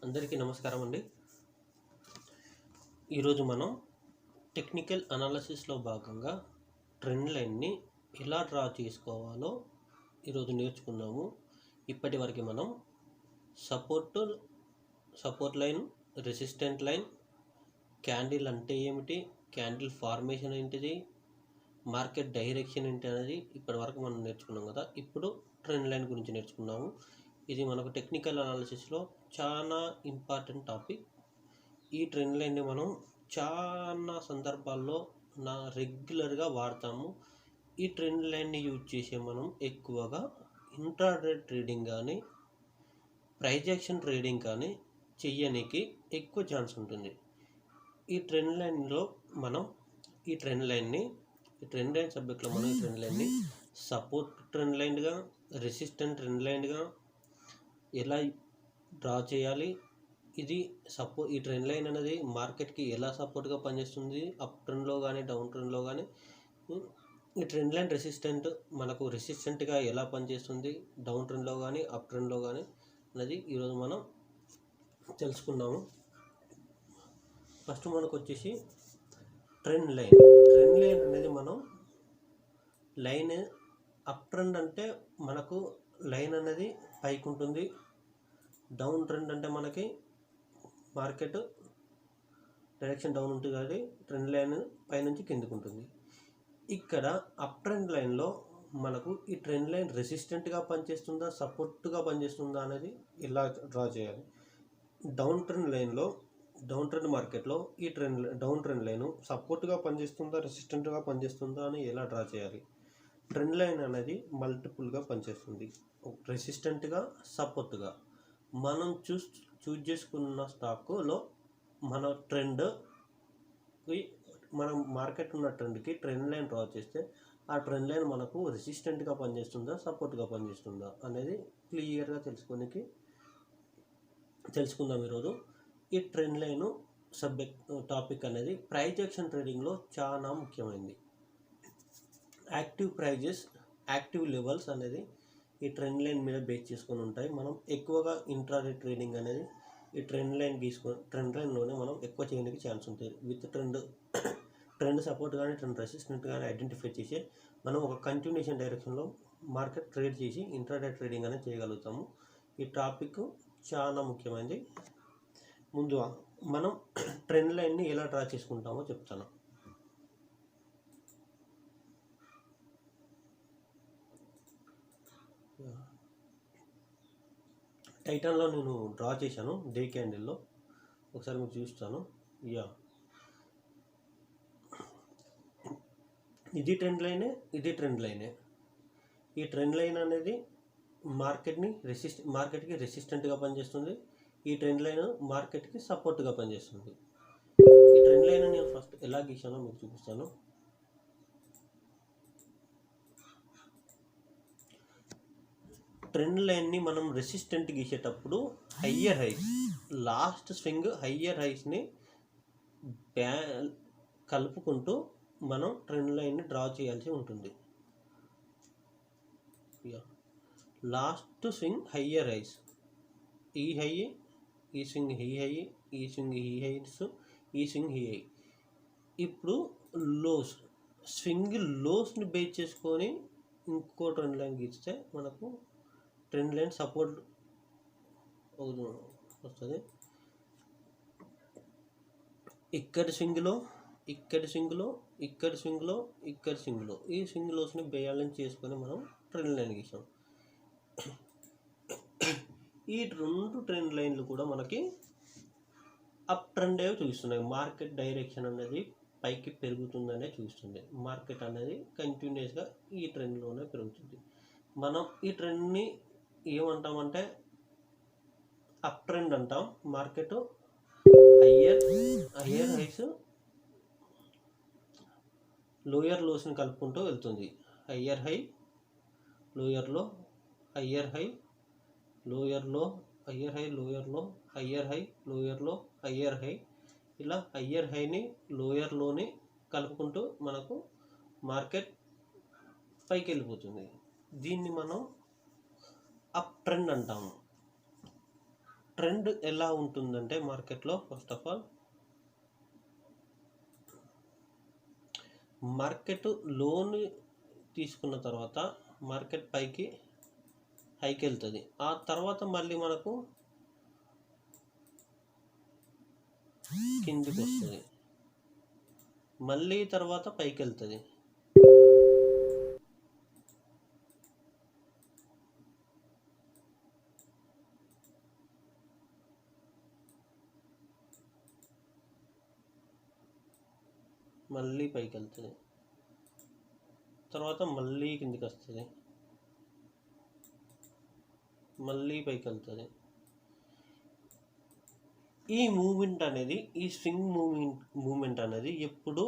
అందరికీ నమస్కారం అండి. ఈరోజు మనం టెక్నికల్ అనాలిసిస్లో భాగంగా ట్రెండ్ లైన్ని ఎలా డ్రా చేసుకోవాలో ఈరోజు నేర్చుకున్నాము. ఇప్పటి వరకు మనం support line, resistant line, candle అంటే ఏమిటి, క్యాండిల్ ఫార్మేషన్ ఏంటిది, మార్కెట్ డైరెక్షన్ ఏంటి అనేది ఇప్పటి వరకు మనం నేర్చుకున్నాం కదా. ఇప్పుడు ట్రెండ్ లైన్ గురించి నేర్చుకున్నాము. ఇది మనకు టెక్నికల్ అనాలిసిస్లో చాలా ఇంపార్టెంట్ టాపిక్. ఈ ట్రెండ్ లైన్ని మనం చాలా సందర్భాల్లో రెగ్యులర్గా వాడతాము. ఈ ట్రెండ్ లైన్ని యూజ్ చేసే మనం ఎక్కువగా ఇంట్రాడే ట్రేడింగ్ కానీ ప్రైస్ యాక్షన్ ట్రేడింగ్ కానీ చెయ్యడానికి ఎక్కువ ఛాన్స్ ఉంటుంది. ఈ ట్రెండ్ లైన్లో మనం ఈ ట్రెండ్ లైన్ సబ్జెక్ట్లో మనం ఈ ట్రెండ్ లైన్ని సపోర్ట్ ట్రెండ్ లైన్గా, రెసిస్టెంట్ ట్రెండ్ లైన్గా ఎలా డ్రా చేయాలి, ఈ ట్రెండ్ లైన్ అనేది మార్కెట్కి ఎలా సపోర్ట్గా పనిచేస్తుంది, అప్ ట్రెండ్లో కానీ డౌన్ ట్రెండ్లో కానీ, ఈ ట్రెండ్ లైన్ మనకు రెసిస్టెంట్గా ఎలా పనిచేస్తుంది డౌన్ ట్రెండ్లో కానీ అప్ ట్రెండ్లో కానీ అనేది ఈరోజు మనం తెలుసుకున్నాము. ఫస్ట్ మనకు వచ్చేసి ట్రెండ్ లైన్ అనేది మనం లైన్ అప్ ట్రెండ్ అంటే మనకు లైన్ అనేది పైకి ఉంటుంది, డౌన్ ట్రెండ్ అంటే మనకి మార్కెట్ డైరెక్షన్ డౌన్ ఉంటుంది కాబట్టి ట్రెండ్ లైన్ పైనుంచి కిందకు ఉంటుంది. ఇక్కడ అప్ ట్రెండ్ లైన్లో మనకు ఈ ట్రెండ్ లైన్ రెసిస్టెంట్గా పనిచేస్తుందా, సపోర్ట్గా పనిచేస్తుందా అనేది ఇలా డ్రా చేయాలి. డౌన్ ట్రెండ్ మార్కెట్లో ఈ డౌన్ ట్రెండ్ లైన్ సపోర్ట్గా పనిచేస్తుందా, రెసిస్టెంట్గా పనిచేస్తుందా అని ఎలా డ్రా చేయాలి. ట్రెండ్ లైన్ అనేది మల్టిపుల్గా పనిచేస్తుంది, రెసిస్టెంట్గా, సపోర్ట్గా. మనం చూజ్ చేసుకున్న స్టాక్లో మన మార్కెట్ ఉన్న ట్రెండ్కి ట్రెండ్ లైన్ డ్రా చేస్తే ఆ ట్రెండ్ లైన్ మనకు రెసిస్టెంట్గా పనిచేస్తుందా, సపోర్ట్గా పనిచేస్తుందా అనేది క్లియర్గా తెలుసుకుందాం ఈరోజు. ఈ ట్రెండ్ లైన్ టాపిక్ అనేది ప్రైస్ యాక్షన్ ట్రేడింగ్లో చాలా ముఖ్యమైనది. యాక్టివ్ ప్రైజెస్, యాక్టివ్ లెవెల్స్ అనేది ఈ ట్రెండ్ లైన్ మీద బేస్ చేసుకొని ఉంటాయి. మనం ఎక్కువగా ఇంట్రాడే ట్రేడింగ్ అనేది ఈ ట్రెండ్ లైన్లోనే మనం ఎక్కువ చేయడానికి ఛాన్స్ ఉంటుంది. విత్ ట్రెండ్ సపోర్ట్ కానీ ట్రెండ్ రెసిస్టెంట్ కానీ ఐడెంటిఫై చేసి మనం ఒక కంటిన్యూషన్ డైరెక్షన్లో మార్కెట్ ట్రేడ్ చేసి ఇంట్రాడే ట్రేడింగ్ అనేది చేయగలుగుతాము. ఈ టాపిక్ చాలా ముఖ్యమైనది. ముందుగా మనం ట్రెండ్ లైన్ని ఎలా డ్రా చేసుకుంటామో చెప్తాను. టైటాన్లో నేను డ్రా చేశాను డే క్యాండిల్లో, ఒకసారి మీకు చూస్తాను. ఇది ట్రెండ్ లైనే. ఈ ట్రెండ్ లైన్ అనేది మార్కెట్కి రెసిస్టెంట్గా పనిచేస్తుంది. ఈ ట్రెండ్ లైన్ మార్కెట్కి సపోర్ట్గా పనిచేస్తుంది. ఈ ట్రెండ్ లైన్ నేను ఫస్ట్ ఎలా గీసానో మీకు చూపిస్తాను. ట్రెండ్ లైన్ని మనం రెసిస్టెంట్ గీసేటప్పుడు higher highs, last swing higher హైస్ని కలుపుకుంటూ మనం ట్రెండ్ లైన్ని డ్రా చేయాల్సి ఉంటుంది. లాస్ట్ స్వింగ్ హయ్యర్ హైస్, ఈ హై, ఈ స్వింగ్ ఈ హై, ఈ స్వింగ్ ఈ హైస్, ఈ స్వింగ్ ఈ హై. ఇప్పుడు లోస్ని బేస్ చేసుకొని ఇంకో ట్రెండ్ లైన్ గీస్తే మనకు ట్రెండ్ లైన్ సపోర్ట్ వస్తుంది. ఇక్కడ స్వింగ్లో ఈ స్వింగ్ లోస్ని బ్యాలెన్స్ చేసుకొని మనం ట్రెండ్ లైన్ గీసాం. ఈ రెండు ట్రెండ్ లైన్లు కూడా మనకి అప్ ట్రెండ్ చూపిస్తున్నాయి. మార్కెట్ డైరెక్షన్ అనేది పైకి పెరుగుతుందనే చూపిస్తుంది. మార్కెట్ అనేది కంటిన్యూస్గా ఈ ట్రెండ్లోనే పెరుగుతుంది. మనం ఈ ట్రెండ్ని ఏమంటామంటే అప్ ట్రెండ్ అంటాం. మార్కెట్ హయ్యర్ హైస్, లోయర్ లోస్ని కలుపుకుంటూ వెళ్తుంది. హయ్యర్ హై, లోయర్ లో, హయ్యర్ హై, లోయర్ లో, హయ్యర్ హై, లోయర్ లో, హయ్యర్ హై, లోయర్ లో, హయ్యర్ హై. ఇలా హయ్యర్ హైని లోయర్ లోని కలుపుకుంటూ మనకు మార్కెట్ పైకి వెళ్ళిపోతుంది. దీన్ని మనం అప్ ట్రెండ్ అంటాము. ట్రెండ్ ఎలా ఉంటుందంటే మార్కెట్లో first of all market loan తీసుకున్న తర్వాత మార్కెట్ పైకి హైకి వెళ్తుంది, ఆ తర్వాత మళ్ళీ మనకు కిందికి వస్తుంది, మళ్ళీ తర్వాత పైకి వెళ్తుంది. మళ్ళీ పైకి వెళ్తుంది, తర్వాత మళ్ళీ కిందికి వస్తుంది, మళ్ళీ పైకి వెళ్తుంది. ఈ మూమెంట్ అనేది, ఈ స్వింగ్ మూమెంట్ అనేది ఎప్పుడు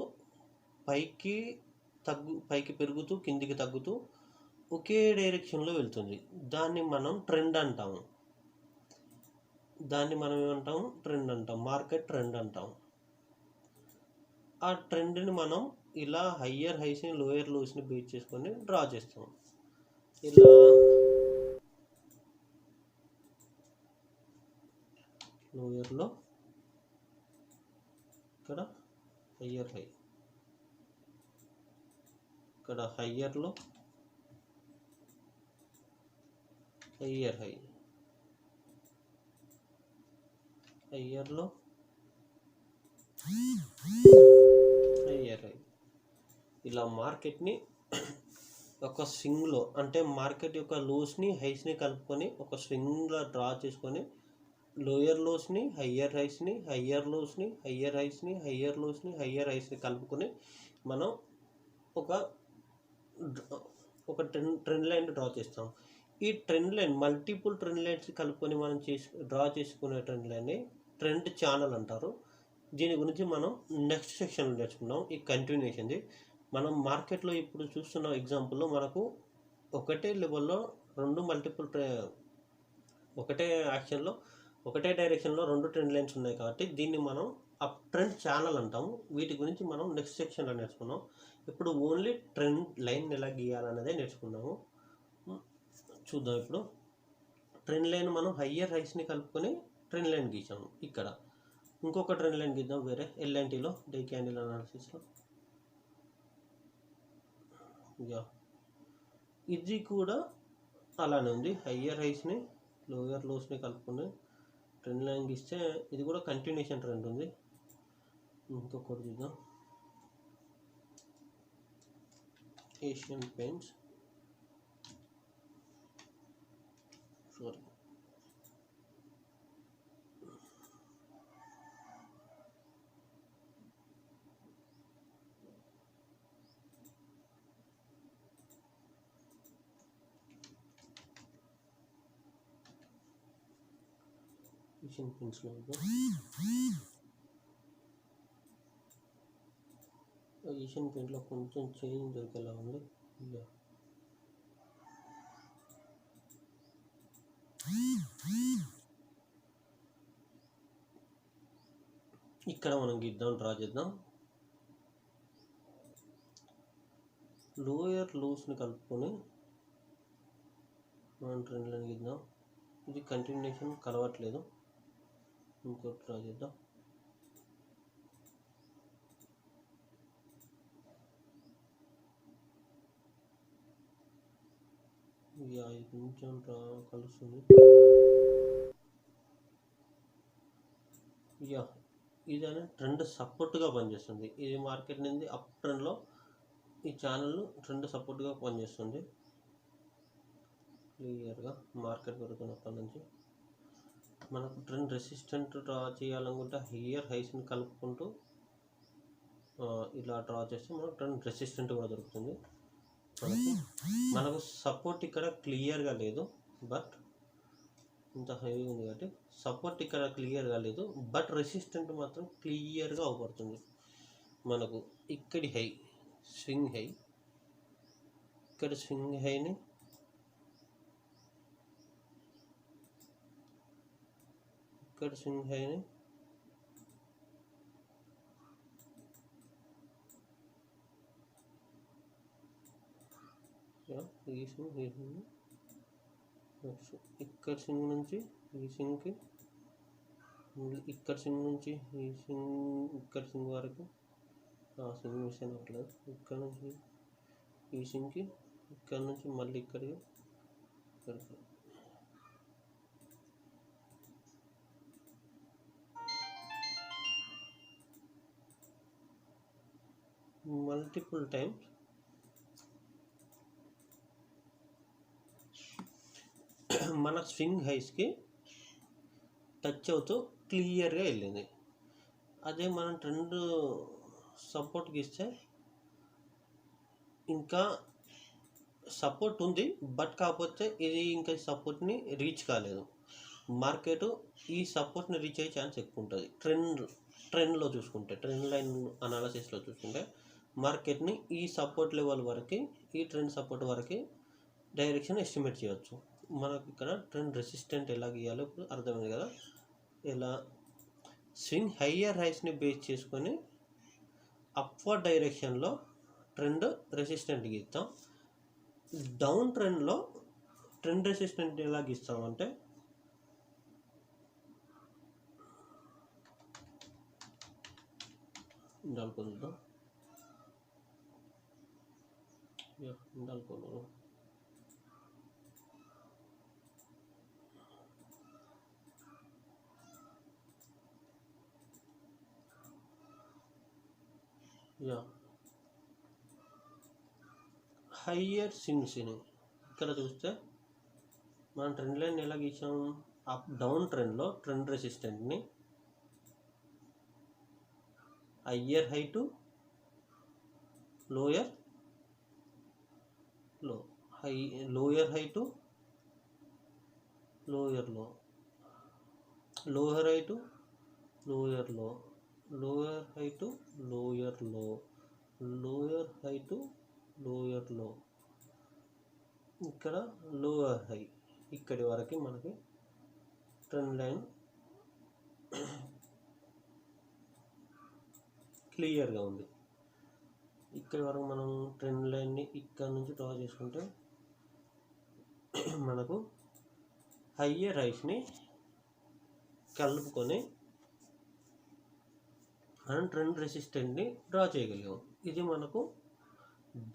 పైకి పెరుగుతూ కిందికి తగ్గుతూ ఒకే డైరెక్షన్లో వెళ్తుంది. దాన్ని మనం ట్రెండ్ అంటాము. ట్రెండ్ అంటాం, మార్కెట్ ట్రెండ్ అంటాం. ఆ ట్రెండ్ని మనం ఇలా హయ్యర్ హైస్ని లోయర్ లోస్ని బేస్ చేసుకొని డ్రా చేస్తాం. ఇలా లోయర్లో ఇక్కడ హయ్యర్ హై, ఇక్కడ హయ్యర్లో హయ్యర్ హై, హయ్యర్లో హయ్యర్ హై. ఇలా మార్కెట్ని ఒక స్వింగ్లో, అంటే మార్కెట్ యొక్క లోస్ని హైస్ని కలుపుకొని ఒక స్వింగ్లో డ్రా చేసుకొని లోయర్ లోస్ని హయ్యర్ హైస్ని, హయ్యర్ లోస్ని హయ్యర్ హైస్ని, హయ్యర్ లోస్ని హయ్యర్ హైస్ని కలుపుకొని మనం ఒక ట్రెండ్ లైన్ డ్రా చేస్తాం. ఈ trend line multiple trend lines కలుపుకొని మనం డ్రా చేసుకునే ట్రెండ్ లైన్ని ట్రెండ్ ఛానల్ అంటారు. దీని గురించి మనం నెక్స్ట్ సెక్షన్లో నేర్చుకున్నాం. ఈ కంటిన్యూషన్ది మనం మార్కెట్లో ఇప్పుడు చూస్తున్న ఎగ్జాంపుల్లో మనకు ఒకటే లెవెల్లో ఒకటే యాక్షన్లో ఒకటే డైరెక్షన్లో 2 ట్రెండ్ లైన్స్ ఉన్నాయి కాబట్టి దీన్ని మనం అప్ ట్రెండ్ ఛానల్ అంటాము. వీటి గురించి మనం నెక్స్ట్ సెక్షన్లో నేర్చుకున్నాం. ఇప్పుడు ఓన్లీ ట్రెండ్ లైన్ ఎలా గీయాలనేదే నేర్చుకున్నాము. చూద్దాం. ఇప్పుడు ట్రెండ్ లైన్ మనం హయ్యర్ హైస్ని కలుపుకొని ట్రెండ్ లైన్ గీసాము. ఇక్కడ ఇంకొక ట్రెండ్ లైన్ గీద్దాం వేరే ఎల్ఎన్టీలో, డే క్యాండిల్ అనాలిసిస్లో. ఇది కూడా అలానే ఉంది, హయ్యర్ హైస్ని లోయర్ లోస్ని కలుపుకొని ట్రెండ్ లైన్ గీస్తే ఇది కూడా కంటిన్యూషన్ ట్రెండ్ ఉంది. ఇంకొకటి చూద్దాం, ఏషియన్ పెయింట్స్, సారీ ఏషియన్ పెయింట్స్లో ఏషియన్ పెయింట్లో కొంచెం చేంజ్ దొరికేలా ఉంది. ఇక్కడ మనం గీద్దాం, డ్రా చేద్దాం. లోయర్ లోస్ని కలుపుకొని మనం ట్రెండ్ లైన్ గీద్దాం. ఇది కంటిన్యూషన్ కలవట్లేదు, ఇంకోటి డ్రా చేద్దాం. ఇది కొంచెం కలుస్తుంది. ఇది అనేది ట్రెండ్ సపోర్ట్గా పనిచేస్తుంది. ఇది మార్కెట్ నుండి అప్ ట్రెండ్లో ఈ ఛానల్ ట్రెండ్ సపోర్ట్గా పనిచేస్తుంది. క్లియర్గా మార్కెట్ పెరుగుతున్నప్పటి నుంచి మనకు ట్రెండ్ రెసిస్టెంట్ డ్రా చేయాలనుకుంటే హయ్యర్ హైస్ని కలుపుకుంటూ ఇలా డ్రా చేస్తే మనకు ట్రెండ్ రెసిస్టెంట్ కూడా దొరుకుతుంది. మనకు సపోర్ట్ ఇక్కడ క్లియర్గా లేదు, బట్ ఇంత హైగా ఉంది కాబట్టి సపోర్ట్ ఇక్కడ క్లియర్గా లేదు, బట్ రెసిస్టెంట్ మాత్రం క్లియర్గా అవపడుతుంది. మనకు ఇక్కడి హై స్వింగ్ హై, ఇక్కడ స్వింగ్ హైని ఇక్కడ స్వింగ్ హైని ఈ స్వింగ్ ఇక్కడ స్వింగ్ నుంచి ఈ స్వింగ్కి ఇక్కడ సింగ్ నుంచి ఈ సింగ్ ఇక్కడ సింగ్ వరకు సింగ్ మిస్ అయినట్లేదు. ఇక్కడ నుంచి ఈ సింగ్కి ఇక్కడ నుంచి మళ్ళీ ఇక్కడికి ఇక్కడికి మల్టిపుల్ టైమ్స్ మన స్వింగ్ హైస్కి టచ్ అవుతూ క్లియర్గా వెళ్ళింది. అదే మనం ట్రెండ్ సపోర్ట్కి ఇస్తే ఇంకా సపోర్ట్ ఉంది, బట్ కాకపోతే ఇది ఇంకా సపోర్ట్ని రీచ్ కాలేదు. మార్కెట్ ఈ సపోర్ట్ని రీచ్ అయ్యే ఛాన్స్ ఎక్కువ ఉంటుంది. ట్రెండ్లో చూసుకుంటే, ట్రెండ్ లైన్ అనాలసిస్లో చూసుకుంటే మార్కెట్ని ఈ సపోర్ట్ లెవెల్ వరకు, ఈ ట్రెండ్ సపోర్ట్ వరకు డైరెక్షన్ ఎస్టిమేట్ చేయవచ్చు. మనకు ఇక్కడ ట్రెండ్ రెసిస్టెంట్ ఎలా గీయాలో ఇప్పుడు అర్థమైంది కదా. ఎలా స్వింగ్ హయ్యర్ హైస్ని బేస్ చేసుకొని అప్వర్డ్ డైరెక్షన్లో ట్రెండ్ రెసిస్టెంట్ గీస్తాం. డౌన్ ట్రెండ్లో ట్రెండ్ రెసిస్టెంట్ ఎలా గీస్తామంటే ఇండాల్కొద్దాం ఇండాల్కొద్దాం హయ్యర్ స్వింగ్స్ని ఇక్కడ చూస్తే మనం ట్రెండ్ లైన్ ఎలా గీసాము, అప్ డౌన్ ట్రెండ్లో ట్రెండ్ రెసిస్టెంట్ని higher high to lower low, lower high to lower low, lower high to lower low, lower high to lower low, lower high to lower low, ఇక్కడ lower high, ఇక్కడి వరకు మనకి trend line క్లియర్గా ఉంది. ఇక్కడి వరకు మనం ట్రెండ్ లైన్ని ఇక్కడ నుంచి డ్రా చేసుకుంటే మనకు హయ్యర్ హైస్ని కలుపుకొని మనం ట్రెండ్ రెసిస్టెంట్ని డ్రా చేయగలిగాం. ఇది మనకు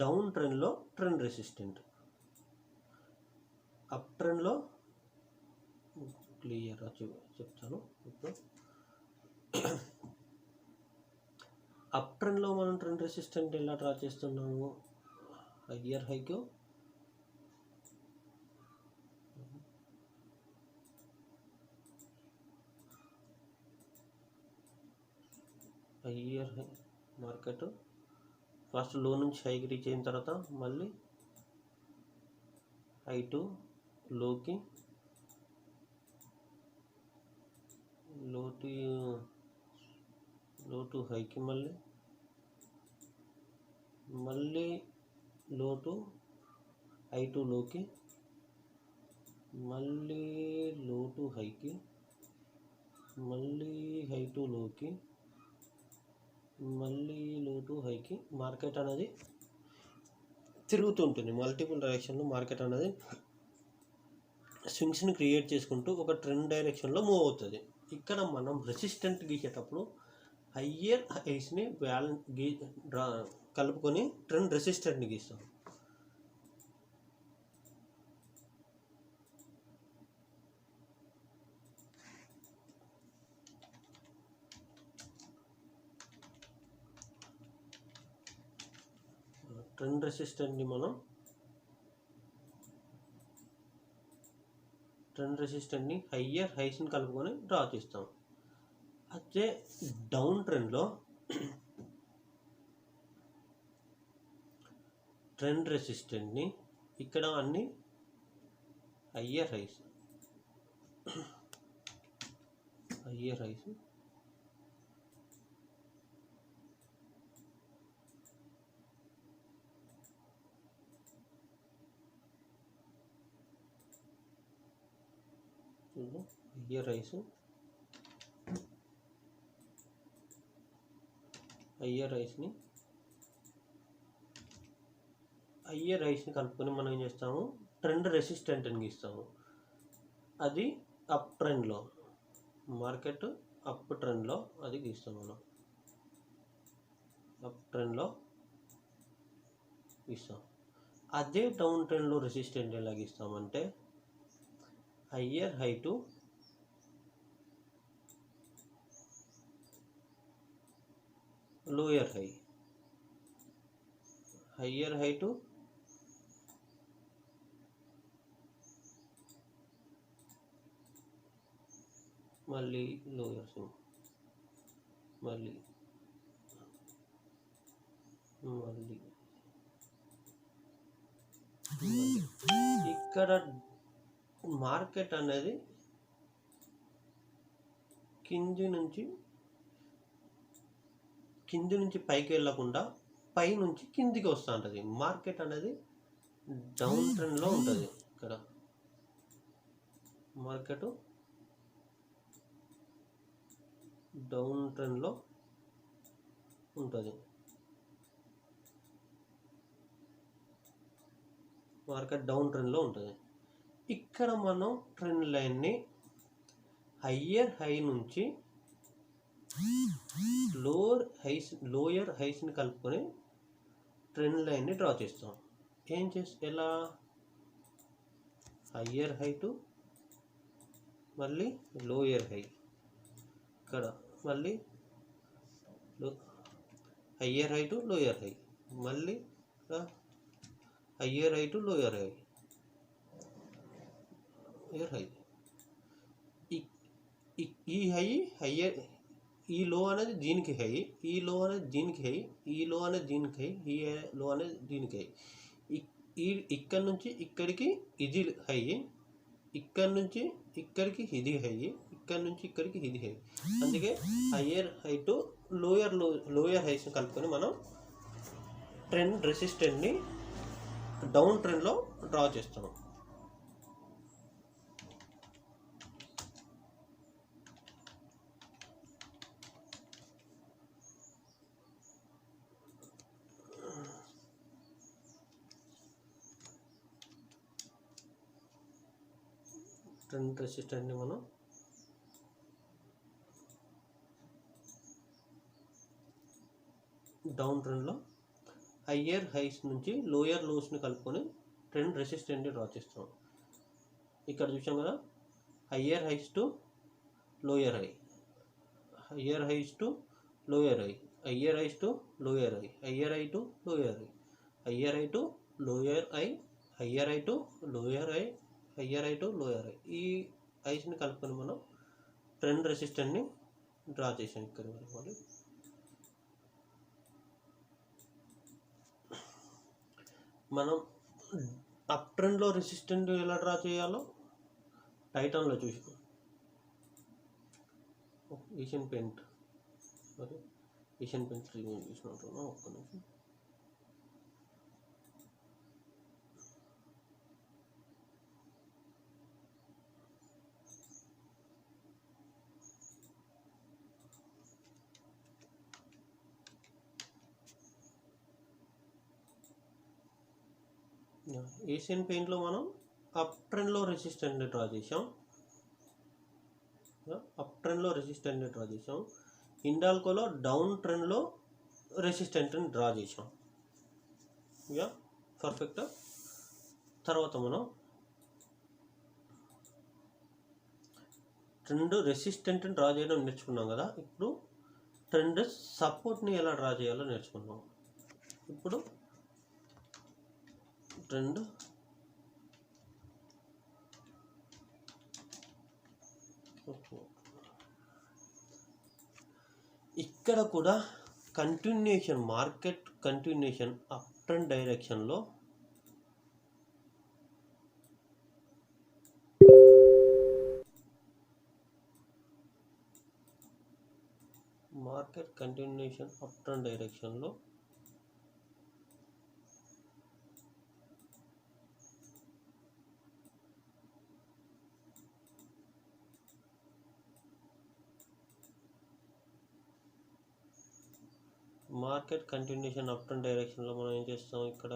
డౌన్ ట్రెండ్లో ట్రెండ్ రెసిస్టెంట్. అప్ ట్రెండ్లో క్లియర్గా చెప్తాను. ఇప్పుడు అప్ ట్రెండ్లో మనం ట్రెండ్ రెసిస్టెంట్ ఎలా డ్రా చేస్తున్నాము, higher haiku higher high market first లో నుంచి హైకి రీచ్ అయిన తర్వాత మళ్ళీ హై టు లోకి, లో టు హైకి, మళ్ళీ లో టు హై టు లోకి, మళ్ళీ లో టు హైకి, మళ్ళీ హై టు లోకి, మళ్ళీ లో టు హైకి. మార్కెట్ అనేది తిరుగుతుంటుంది. మల్టిపుల్ డైరెక్షన్లో మార్కెట్ అనేది స్వింగ్స్ని క్రియేట్ చేసుకుంటూ ఒక ట్రెండ్ డైరెక్షన్లో మూవ్ అవుతుంది. ఇక్కడ మనం రెసిస్టెంట్ గీసేటప్పుడు హయ్యర్ హైస్ని కలుపుకొని ట్రెండ్ రెసిస్టెంట్ని గీస్తాం. ట్రెండ్ రెసిస్టెంట్ని మనం హయ్యర్ హైస్ని కలుపుకొని డ్రా చేస్తాం. అయితే డౌన్ ట్రెండ్లో ట్రెండ్ రెసిస్టెంట్ని ఇక్కడ అన్ని హయ్యర్ హైస్ హయ్యర్ రైస్ని కలుపుకొని మనం ఏం చేస్తాము, ట్రెండ్ రెసిస్టెంట్ అని గీస్తాము. అది అప్ ట్రెండ్లో, మార్కెట్ అప్ ట్రెండ్లో అది గీస్తాం మనం. అప్ ట్రెండ్లో గీస్తాం. అదే డౌన్ ట్రెండ్లో రెసిస్టెంట్ ఎలా గీస్తామంటే higher high to lower high, higher high to మళ్ళీ లోయర్ స్వింగ్, మళ్ళీ ఇక్కడ మార్కెట్ అనేది కింది నుంచి పైకి వెళ్ళకుండా పై నుంచి కిందికి వస్తూ ఉంటుంది. మార్కెట్ అనేది డౌన్ ట్రెండ్లో ఉంటుంది. ఇక్కడ మార్కెట్ డౌన్ ట్రెండ్లో ఉంటుంది. ఇక్కడ మనం ట్రెండ్ లైన్ని హయ్యర్ హై నుంచి లోయర్ హైస్ని కలుపుకొని ట్రెండ్ లైన్ని డ్రా చేస్తాం. ఎలా హయ్యర్ హై టు మళ్ళీ లోయర్ హై, ఇక్కడ మళ్ళీ higher high to lower high, మళ్ళీ higher high to lower high, ఈ హై హయ్యర్, ఈ లో అనేది దీనికి హై, ఈ లో అనేది దీనికి హై, ఈ లో అనేది దీనికి హై, ఈ లో అనేది దీనికి హై. ఇక్కడ నుంచి ఇక్కడికి ఇది హై, ఇక్కడ నుంచి ఇక్కడికి ఇది హై, ఇక్కడ నుంచి ఇక్కడికి ఇది హై. అందుకే హయ్యర్ హై టు లోయర్ హైస్ని కలుపుకొని మనం ట్రెండ్ రెసిస్టెంట్ని డౌన్ ట్రెండ్లో డ్రా చేస్తాం. ట్రెండ్ రెసిస్టెంట్ని మనం డౌన్ ట్రెండ్లో హయ్యర్ హైస్ నుంచి లోయర్ లోస్ని కలుపుకొని ట్రెండ్ రెసిస్టెంట్ని డ్రా చేస్తాం. ఇక్కడ చూసాం కదా, higher highs to lower high, higher highs to lower high, higher highs to lower high, higher high to lower high, higher high to lower high, higher high to lower high, higher high to lower high. ఈ హైస్ని కలుపుకొని మనం trend రెసిస్టెంట్ని draw చేసాం. ఇక్కడ మళ్ళీ మనం up ట్రెండ్లో రెసిస్టెంట్ ఎలా డ్రా చేయాలో టైటాన్లో చూసాం. ఏషియన్ పెయింట్ రిమూవ్ చేసినట్టున్నాం. ఒక్క నిమిషం. ఏషియన్ పెయింట్లో మనం అప్ ట్రెండ్లో రెసిస్టెంట్ని డ్రా చేసాం. హిండాల్కోలో డౌన్ ట్రెండ్లో రెసిస్టెంట్ని డ్రా చేసాం. పర్ఫెక్ట్. తర్వాత మనం ట్రెండ్ రెసిస్టెంట్ని డ్రా చేయడం నేర్చుకున్నాం కదా. ఇప్పుడు ట్రెండ్ సపోర్ట్ని ఎలా డ్రా చేయాలో నేర్చుకున్నాం. ఇప్పుడు ట్రెండ్ ఇక్కడ కూడా continuation, market continuation up trend డైరెక్షన్లో మనం ఏం చేస్తాం, ఇక్కడ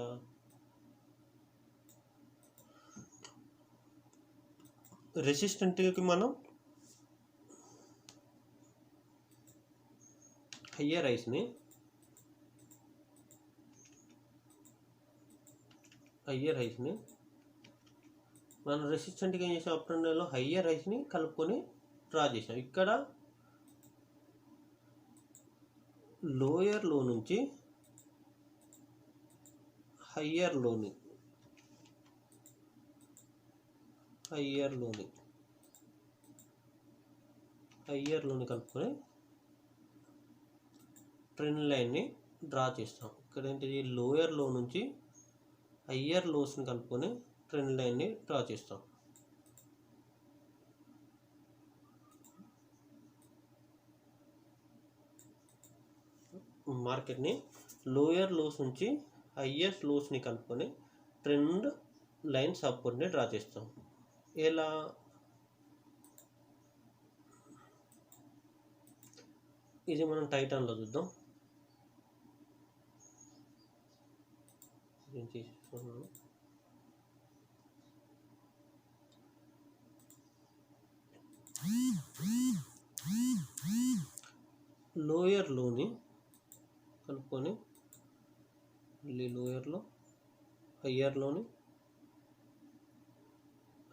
రెసిస్టెంట్కి మనం హయ్యర్ హైస్ని మనం రెసిస్టెంట్గా ఏం చేసాం, అప్ ట్రెండ్లో హయ్యర్ హైస్ని కలుపుకొని డ్రా చేసాం. ఇక్కడ లోయర్ లో నుంచి హయ్యర్ లోని కలుపుకొని ట్రెండ్ లైన్ని డ్రా చేస్తాం. ఇక్కడ ఏంటిది, లోయర్ లో నుంచి హయ్యర్ లోస్ని కలుపుకొని ట్రెండ్ లైన్ని డ్రా చేస్తాం. మార్కెట్ని లోయర్ లోస్ నుంచి హయ్యెస్ట్ లోస్ని కలుపుకొని ట్రెండ్ లైన్ సపోర్ట్ని డ్రా చేస్తాం. ఎలా, ఇది మనం టైటాన్లో చూద్దాం. లోయర్ లోని కలుపుకొని మళ్ళీ లోయర్లో హయ్యర్లోని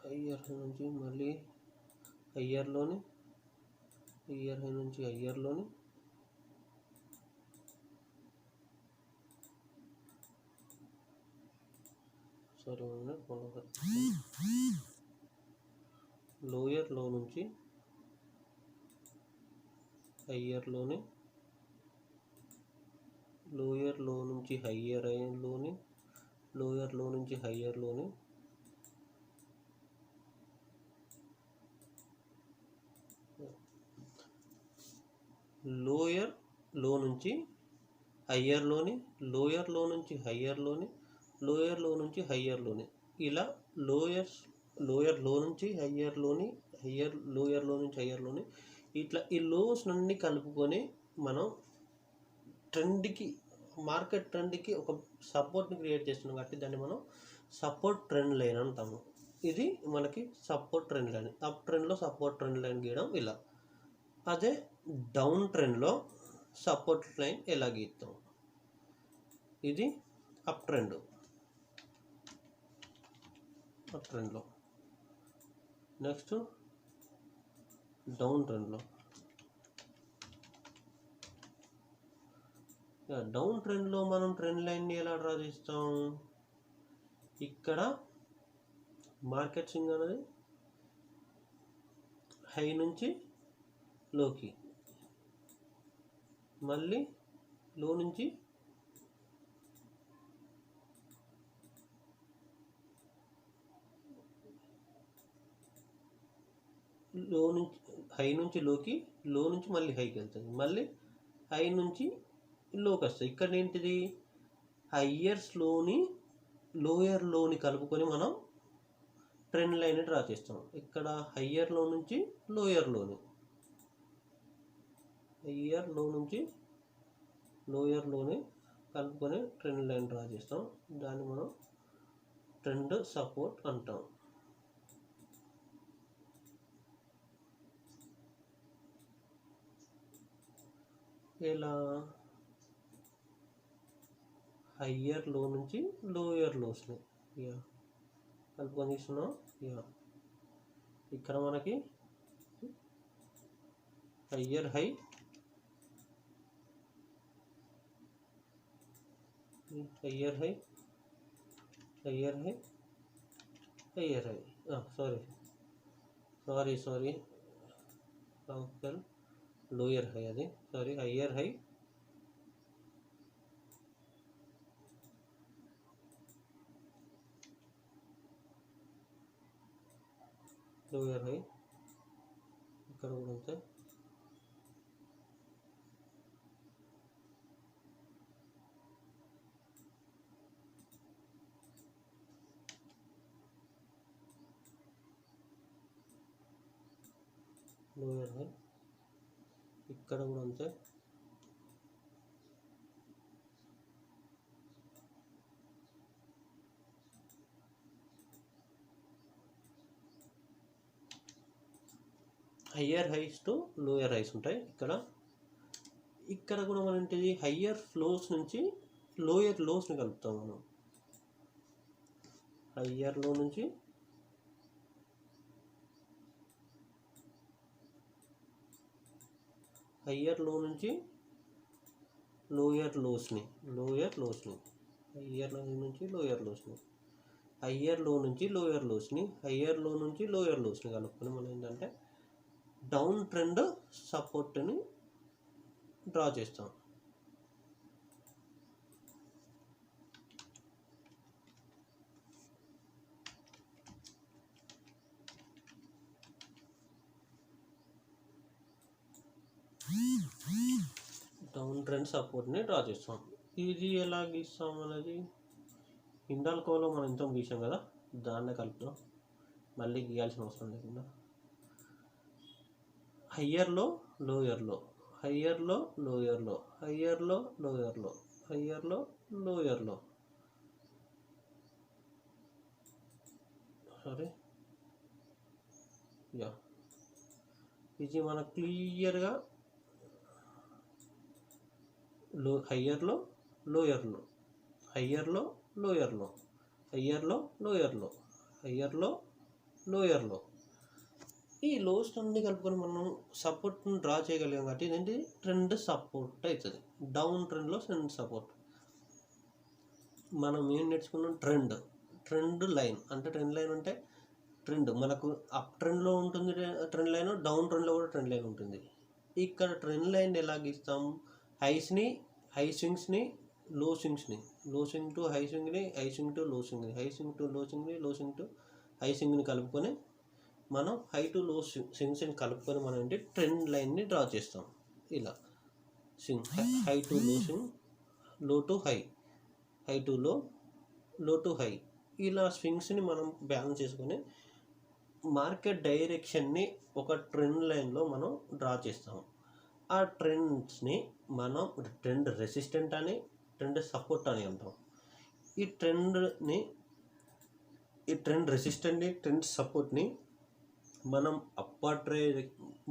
హయ్యర్ నుంచి మళ్ళీ హయ్యర్లోని హయ్యర్ హై నుంచి హయ్యర్లోని లోయర్ లో నుంచి హయ్యర్లోని లోయర్ లో నుంచి హయ్యర్ హైలోని లోయర్ లో నుంచి హయ్యర్లోని లోయర్ లో నుంచి హయ్యర్లోని లోయర్ లో నుంచి హయ్యర్లోని లోయర్ లో నుంచి హయ్యర్లోని ఇలా లోయర్ లో నుంచి హయ్యర్లోని లోయర్ లో నుంచి హయ్యర్లోని ఇట్లా ఈ లోస్ అన్ని కలుపుకొని మనం ట్రెండ్కి, మార్కెట్ ట్రెండ్కి ఒక సపోర్ట్ని క్రియేట్ చేస్తున్నాం కాబట్టి దాన్ని మనం సపోర్ట్ ట్రెండ్ లైన్ అంటాము. ఇది మనకి సపోర్ట్ ట్రెండ్ లైన్. అప్ ట్రెండ్లో సపోర్ట్ ట్రెండ్ లైన్ గీయడం ఇలా. అదే డౌన్ ట్రెండ్లో సపోర్ట్ లైన్ ఎలా గీస్తాం, ఇది అప్ ట్రెండ్లో. నెక్స్ట్ డౌన్ ట్రెండ్లో. డౌన్ ట్రెండ్లో మనం ట్రెండ్ లైన్ని ఎలా డ్రా చేస్తాం, ఇక్కడ మార్కెట్ స్వింగ్ అనేది హై నుంచి లోకి, మళ్ళీ లో నుంచి హై నుంచి లోకి, లో నుంచి మళ్ళీ హైకి వెళ్తుంది, మళ్ళీ హై నుంచి లోకి వస్తుంది. ఇక్కడ ఏంటిది, హయ్యర్స్లోని లోయర్ లోని కలుపుకొని మనం ట్రెండ్ లైన్ డ్రా చేస్తాం. ఇక్కడ హయ్యర్ లో నుంచి లోయర్ లోని, హయ్యర్ లో నుంచి లోయర్ లోని కలుపుకొని ట్రెండ్ లైన్ డ్రా చేస్తాం. దాన్ని మనం ట్రెండ్ సపోర్ట్ అంటాం. ఇలా హయ్యర్ లో నుంచి లోయర్ లోస్ని కలుపుకొని తీస్తున్నాం. ఇక్కడ మనకి higher high, higher high, higher high, higher high, sorry lower high, అది హయ్యర్ హై, లోయర్ హై, ఇక్కడ కూడా అంతే. లోయర్ హై, ఇక్కడ కూడా అంతే. Higher highs to lower highs ఉంటాయి. ఇక్కడ ఇక్కడ కూడా మనం ఏంటిది హయ్యర్ ఫ్లోస్ నుంచి లోయర్ లోస్ని కలుపుతాం మనం. హయ్యర్ లో నుంచి హయ్యర్ లో నుంచి లోయర్ లోస్ని హయ్యర్ లో నుంచి లోయర్ లోస్ని హయ్యర్ లో నుంచి లోయర్ లోస్ని కలుపుకొని మనం ఏంటంటే డౌన్ ట్రెండ్ సపోర్ట్ని డ్రా చేస్తాం. డౌన్ ట్రెండ్ సపోర్ట్ని డ్రా చేస్తాం. ఇది ఎలా గీస్తాం అనేది హిండాల్కోలో మనం ఇంత గీసాం కదా, దాన్నే కలుపుతాం, మళ్ళీ గీయాల్సిన అవసరం లేకుండా. హయ్యర్లో లోయర్లో హయ్యర్లో లోయర్లో హయ్యర్లో లోయర్లో హయ్యర్లో లోయర్లో సరే యా, ఇది మనకు క్లియర్గా హయ్యర్లో లోయర్లో హయ్యర్లో లోయర్లో హయ్యర్లో లోయర్లో హయ్యర్లో లోయర్లో ఈ లోస్ అన్ని కలుపుకొని మనం సపోర్ట్ని డ్రా చేయగలిగాం కాబట్టి ఇదేంటి ట్రెండ్ సపోర్ట్ అవుతుంది. డౌన్ ట్రెండ్లో ట్రెండ్ సపోర్ట్. మనం ఏం నేర్చుకున్నాం? ట్రెండ్ లైన్ అంటే ట్రెండ్ మనకు అప్ ట్రెండ్లో ఉంటుంది ట్రెండ్ లైన్, డౌన్ ట్రెండ్లో కూడా ట్రెండ్ లైన్ ఉంటుంది. ఇక్కడ ట్రెండ్ లైన్ ఎలా గీస్తాం? హై స్వింగ్స్ని లో స్వింగ్స్ని లో స్వింగ్ టు హై స్వింగ్ని హై స్వింగ్ టు లో స్వింగ్ని హై స్వింగ్ టు లో స్వింగ్ని లో స్వింగ్ టు హై స్వింగ్ని కలుపుకొని మనం హై టు లో స్వింగ్స్ని కలుపుకొని మనం ఏంటి ట్రెండ్ లైన్ని డ్రా చేస్తాం. ఇలా swing high to low swing, low to high, high to low, low to high, ఇలా స్వింగ్స్ని మనం బ్యాలెన్స్ చేసుకొని మార్కెట్ డైరెక్షన్ని ఒక ట్రెండ్ లైన్లో మనం డ్రా చేస్తాం. ఆ ట్రెండ్స్ని మనం ట్రెండ్ రెసిస్టెంట్ అని, ట్రెండ్ సపోర్ట్ అని అంటాం. ఈ ట్రెండ్ రెసిస్టెంట్ని, ట్రెండ్ సపోర్ట్ని మనం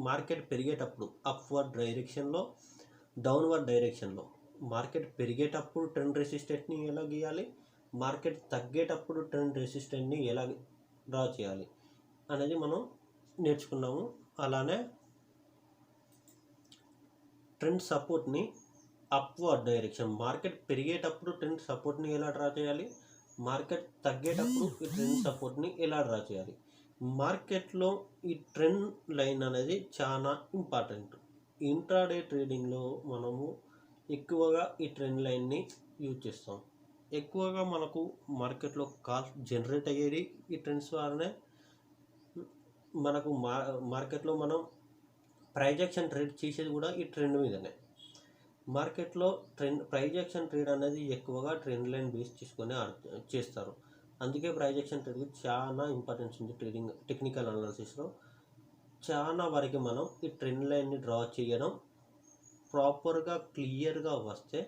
మార్కెట్ పెరిగేటప్పుడు అప్వర్డ్ డైరెక్షన్లో, డౌన్వర్డ్ డైరెక్షన్లో, మార్కెట్ పెరిగేటప్పుడు ట్రెండ్ రెసిస్టెంట్ని ఎలా గీయాలి, మార్కెట్ తగ్గేటప్పుడు ట్రెండ్ రెసిస్టెంట్ని ఎలా డ్రా చేయాలి అనేది మనం నేర్చుకున్నాము. అలానే ట్రెండ్ సపోర్ట్ని అప్వర్డ్ డైరెక్షన్, మార్కెట్ పెరిగేటప్పుడు ట్రెండ్ సపోర్ట్ని ఎలా డ్రా చేయాలి, మార్కెట్ తగ్గేటప్పుడు ఈ ట్రెండ్ సపోర్ట్ని ఎలా డ్రా చేయాలి. మార్కెట్లో ఈ ట్రెండ్ లైన్ అనేది చాలా ఇంపార్టెంట్. ఇంట్రాడే ట్రేడింగ్లో మనము ఎక్కువగా ఈ ట్రెండ్ లైన్ని యూజ్ చేస్తాం. ఎక్కువగా మనకు మార్కెట్లో కాస్ట్ జనరేట్ అయ్యేది ఈ ట్రెండ్స్ ద్వారానే. మనకు మార్కెట్లో మనం ప్రైస్ యాక్షన్ ట్రేడ్ చేసేది కూడా ఈ ట్రెండ్ మీదనే. మార్కెట్లో ప్రైస్ యాక్షన్ ట్రేడ్ అనేది ఎక్కువగా ట్రెండ్ లైన్ బేస్ చేసుకొని చేస్తారు. అందుకే ప్రైస్ యాక్షన్ ట్రేడ్కి చాలా ఇంపార్టెన్స్ ఉంది. ట్రేడింగ్ టెక్నికల్ అనాలిసిస్లో చాలా వరకు మనం ఈ ట్రెండ్ లైన్ని డ్రా చేయడం ప్రాపర్గా క్లియర్గా వస్తే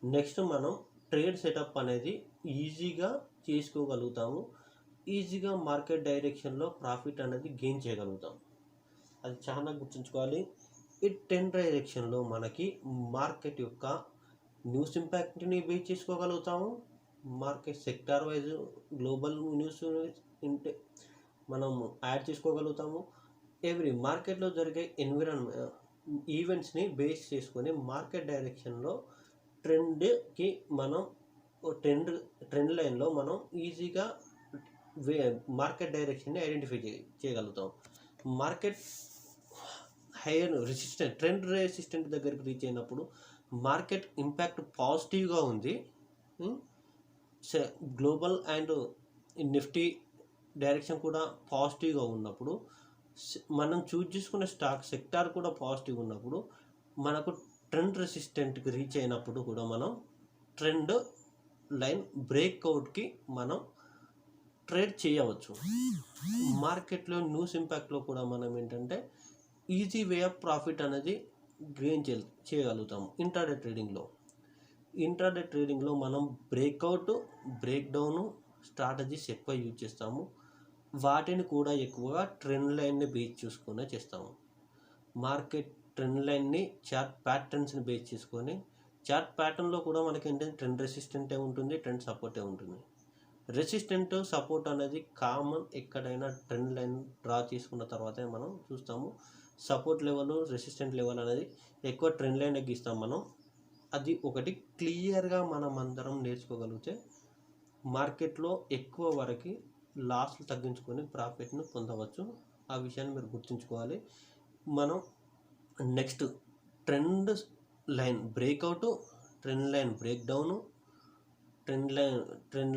నెక్స్ట్ మనం ట్రేడ్ సెటప్ అనేది ఈజీగా చేసుకోగలుగుతాము. ఈజీగా మార్కెట్ డైరెక్షన్లో ప్రాఫిట్ అనేది గెయిన్ చేయగలుగుతాం. అది చాలా గుర్తుంచుకోవాలి. ఈ ట్రెండ్ డైరెక్షన్లో మనకి మార్కెట్ యొక్క న్యూస్ ఇంపాక్ట్ని బేస్ చేసుకోగలుగుతాము. Market sector wise global news మనం యాడ్ చేసుకోగలుగుతాము. ఎవ్రీ మార్కెట్లో జరిగే ఈవెంట్స్ని బేస్ చేసుకొని మార్కెట్ డైరెక్షన్లో ట్రెండ్కి మనం ట్రెండ్ లైన్లో మనం ఈజీగా మార్కెట్ డైరెక్షన్ని ఐడెంటిఫై చేయగలుగుతాం. Market hire resistant, trend resistant దగ్గరికి రీచ్ అయినప్పుడు మార్కెట్ ఇంపాక్ట్ పాజిటివ్గా ఉంది, గ్లోబల్ అండ్ నిఫ్టీ డైరెక్షన్ కూడా పాజిటివ్గా ఉన్నప్పుడు, మనం చూజ్ చేసుకునే స్టాక్ సెక్టార్ కూడా పాజిటివ్ ఉన్నప్పుడు, మనకు ట్రెండ్ రెసిస్టెంట్కి రీచ్ అయినప్పుడు కూడా మనం ట్రెండ్ లైన్ బ్రేక్అవుట్కి మనం ట్రేడ్ చేయవచ్చు. మార్కెట్లో న్యూస్ ఇంపాక్ట్లో కూడా మనం ఏంటంటే ఈజీ వే ఆఫ్ ప్రాఫిట్ అనేది గెయిన్ చేయగలుగుతాము. ఇంట్రాడే ట్రేడింగ్లో మనం బ్రేక్అవుట్, బ్రేక్డౌను స్ట్రాటజీస్ ఎక్కువ యూజ్ చేస్తాము. వాటిని కూడా ఎక్కువగా ట్రెండ్ లైన్ని బేస్ చూసుకునే చేస్తాము. మార్కెట్ ట్రెండ్ లైన్ని చార్ట్ ప్యాటర్న్స్ని బేస్ చేసుకొని, చార్ట్ ప్యాటర్న్లో కూడా మనకి ఏంటంటే ట్రెండ్ రెసిస్టెంటే ఉంటుంది, ట్రెండ్ సపోర్టే ఉంటుంది. రెసిస్టెంట్ సపోర్ట్ అనేది కామన్, ఎక్కడైనా ట్రెండ్ లైన్ డ్రా చేసుకున్న తర్వాతే మనం చూస్తాము. సపోర్ట్ లెవెల్, రెసిస్టెంట్ లెవెల్ అనేది ఎక్కువ ట్రెండ్ లైన్ గీస్తాం మనం. అది ఒకటి క్లియర్గా మనం అందరం నేర్చుకోగలిగితే మార్కెట్లో ఎక్కువ వరకు లాస్లు తగ్గించుకొని ప్రాఫిట్ను పొందవచ్చు. ఆ విషయాన్ని మీరు గుర్తుంచుకోవాలి. మనం next trend line breakout, trend line break down, trend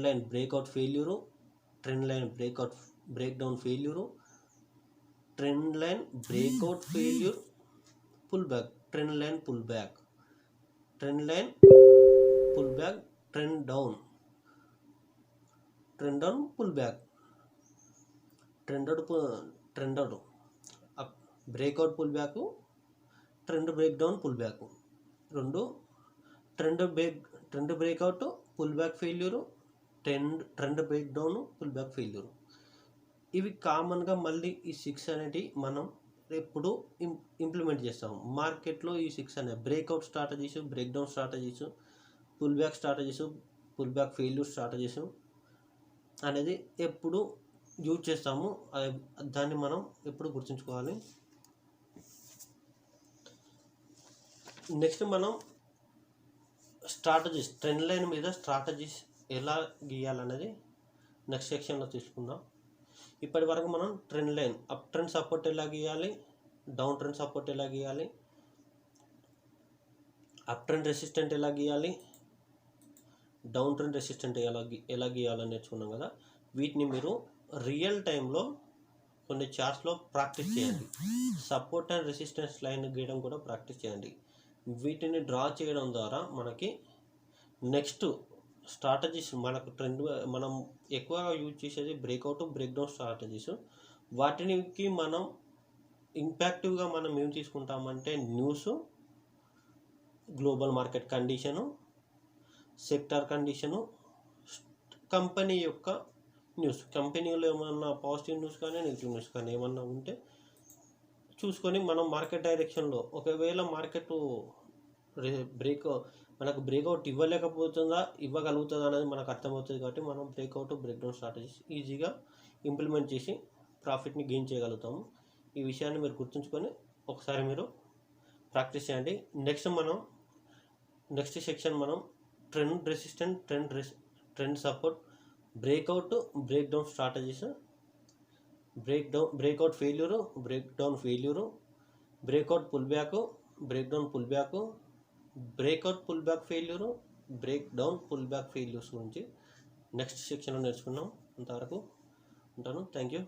line breakout failure, trend line break down failure, trend line breakout failure, pull back, trend line pull back, trend line pull back, trend down pull back, trend out breakout pull back, trend break down pull back, రెండు trend breakout pull back failure, trend break down pull back failure. ఇవి కామన్గా మళ్ళీ ఈ 6 అనేటివి మనం ఎప్పుడు implement చేస్తాము మార్కెట్లో. ఈ 6 అనే breakout strategies, break down strategies, pull back strategies, pull back failure strategies అనేది ఎప్పుడు యూజ్ చేస్తాము. దాన్ని మనం ఎప్పుడు గుర్తుంచుకోవాలి. నెక్స్ట్ మనం స్ట్రాటజీస్, ట్రెండ్ లైన్ మీద స్ట్రాటజీస్ ఎలా గీయాలనేది నెక్స్ట్ సెక్షన్లో తీసుకుందాం. ఇప్పటి వరకు మనం trend line up trend support ఎలా గీయాలి, డౌన్ ట్రెండ్ సపోర్ట్ ఎలా గీయాలి, అప్ ట్రెండ్ రెసిస్టెంట్ ఎలా గీయాలి, డౌన్ ట్రెండ్ రెసిస్టెంట్ ఎలా గీయాలని నేర్చుకున్నాం కదా. వీటిని మీరు రియల్ టైంలో కొన్ని చార్ట్స్లో ప్రాక్టీస్ చేయండి. సపోర్ట్ అండ్ రెసిస్టెన్స్ లైన్ గీయడం కూడా ప్రాక్టీస్ చేయండి. వీటిని డ్రా చేయడం ద్వారా మనకి నెక్స్ట్ స్ట్రాటజీస్, మనకు ట్రెండ్ మనం ఎక్కువగా యూజ్ చేసేది బ్రేక్అవుట్, బ్రేక్ డౌన్ స్ట్రాటజీస్. వాటికి మనం ఇంపాక్టివ్గా మనం ఏం తీసుకుంటామంటే news, global market condition, sector condition, company యొక్క న్యూస్, కంపెనీలో ఏమన్నా పాజిటివ్ న్యూస్ కానీ నెగిటివ్ న్యూస్ కానీ ఏమన్నా ఉంటే చూసుకొని మనం మార్కెట్ డైరెక్షన్లో ఒకవేళ మార్కెట్ మనకు బ్రేక్అవుట్ ఇవ్వగలుగుతుందా అనేది మనకు అర్థమవుతుంది. కాబట్టి మనం బ్రేక్అవుట్, బ్రేక్ డౌన్ స్ట్రాటజీస్ ఈజీగా ఇంప్లిమెంట్ చేసి ప్రాఫిట్ని గెయిన్ చేయగలుగుతాము. ఈ విషయాన్ని మీరు గుర్తుంచుకొని ఒకసారి మీరు ప్రాక్టీస్ చేయండి. నెక్స్ట్ సెక్షన్ మనం trend resistant, trend support, breakout, break down strategies, breakout failure, break down failure, breakout pull back, break down pull back, breakout pull back failure, break down pull back failures గురించి next సెక్షన్లో నేర్చుకున్నాం. అంతవరకు ఉంటాను. Thank you.